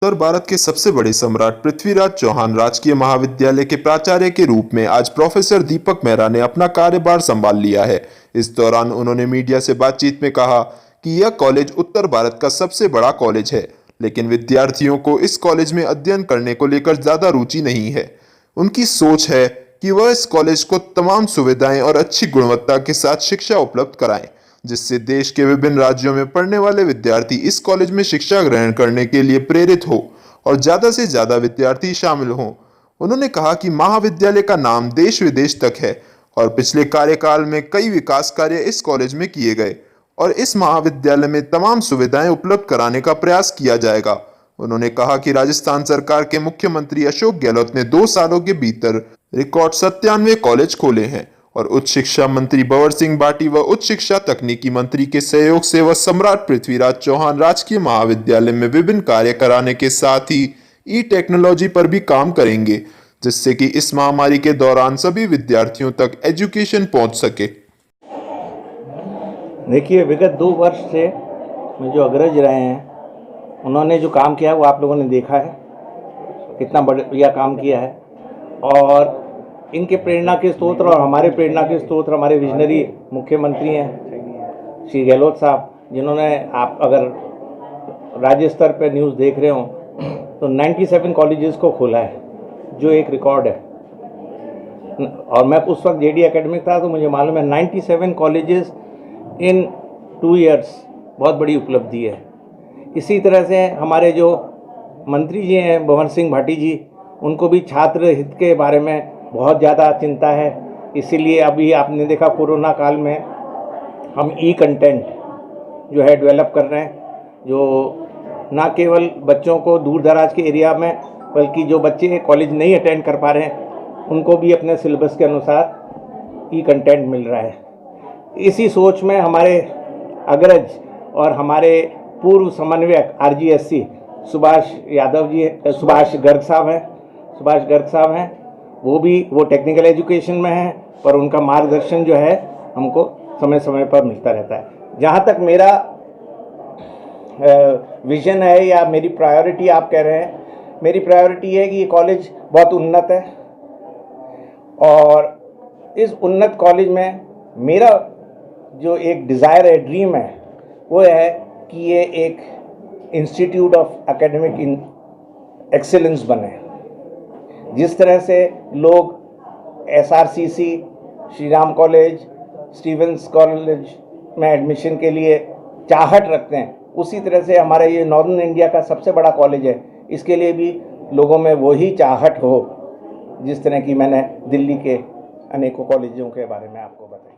उत्तर भारत के सबसे बड़े सम्राट पृथ्वीराज चौहान राजकीय महाविद्यालय के प्राचार्य के रूप में आज प्रोफेसर दीपक मेहरा ने अपना कार्यभार संभाल लिया है। इस दौरान उन्होंने मीडिया से बातचीत में कहा कि यह कॉलेज उत्तर भारत का सबसे बड़ा कॉलेज है, लेकिन विद्यार्थियों को इस कॉलेज में अध्ययन करने को लेकर ज्यादा रुचि नहीं है। उनकी सोच है कि वह इस कॉलेज को तमाम सुविधाएं और अच्छी गुणवत्ता के साथ शिक्षा उपलब्ध कराएं, जिससे देश के विभिन्न राज्यों में पढ़ने वाले विद्यार्थी इस कॉलेज में शिक्षा ग्रहण करने के लिए प्रेरित हो और ज्यादा से ज्यादा विद्यार्थी शामिल हों। उन्होंने कहा कि महाविद्यालय का नाम देश विदेश तक है और पिछले कार्यकाल में कई विकास कार्य इस कॉलेज में किए गए और इस महाविद्यालय में तमाम सुविधाएं उपलब्ध कराने का प्रयास किया जाएगा। उन्होंने कहा कि राजस्थान सरकार के मुख्यमंत्री अशोक गहलोत ने 2 सालों के भीतर रिकॉर्ड 97 कॉलेज खोले हैं और उच्च शिक्षा मंत्री भंवर सिंह भाटी व उच्च शिक्षा तकनीकी मंत्री के सहयोग से वह सम्राट पृथ्वीराज चौहान राजकीय महाविद्यालय में विभिन्न कार्य कराने के साथ ही ई टेक्नोलॉजी पर भी काम करेंगे, जिससे कि इस महामारी के दौरान सभी विद्यार्थियों तक एजुकेशन पहुंच सके। देखिए, विगत 2 वर्ष से में जो अग्रज रहे हैं, उन्होंने जो काम किया है वो आप लोगों ने देखा है, कितना बढ़िया काम किया है। और इनके प्रेरणा के स्रोत और हमारे प्रेरणा के स्रोत हमारे विजनरी मुख्यमंत्री हैं श्री गहलोत साहब, जिन्होंने, आप अगर राज्य स्तर पर न्यूज़ देख रहे हो तो 97 कॉलेजेस को खोला है, जो एक रिकॉर्ड है। और मैं उस वक्त जेडी एकेडमिक था तो मुझे मालूम है 97 कॉलेजेस इन 2 ईयर्स बहुत बड़ी उपलब्धि है। इसी तरह से हमारे जो मंत्री जी हैं भंवर सिंह भाटी जी, उनको भी छात्र हित के बारे में बहुत ज़्यादा चिंता है। इसीलिए अभी आपने देखा कोरोना काल में हम ई कंटेंट जो है डेवलप कर रहे हैं, जो ना केवल बच्चों को दूर दराज के एरिया में, बल्कि जो बच्चे कॉलेज नहीं अटेंड कर पा रहे हैं उनको भी अपने सिलेबस के अनुसार ई कंटेंट मिल रहा है। इसी सोच में हमारे अग्रज और हमारे पूर्व समन्वयक RGSC सुभाष गर्ग साहब हैं, वो टेक्निकल एजुकेशन में हैं, पर उनका मार्गदर्शन जो है हमको समय समय पर मिलता रहता है। जहाँ तक मेरा विजन है या मेरी प्रायोरिटी आप कह रहे हैं, मेरी प्रायोरिटी है कि ये कॉलेज बहुत उन्नत है और इस उन्नत कॉलेज में मेरा जो एक डिज़ायर है, ड्रीम है, वो है कि ये एक इंस्टीट्यूट ऑफ एकेडमिक एक्सीलेंस बने। जिस तरह से लोग SRCC, Shri Ram college, Stevens college में एडमिशन के लिए चाहत रखते हैं, उसी तरह से हमारा ये नॉर्दर्न इंडिया का सबसे बड़ा कॉलेज है, इसके लिए भी लोगों में वही चाहत हो जिस तरह की मैंने दिल्ली के अनेकों कॉलेजों के बारे में आपको बताई।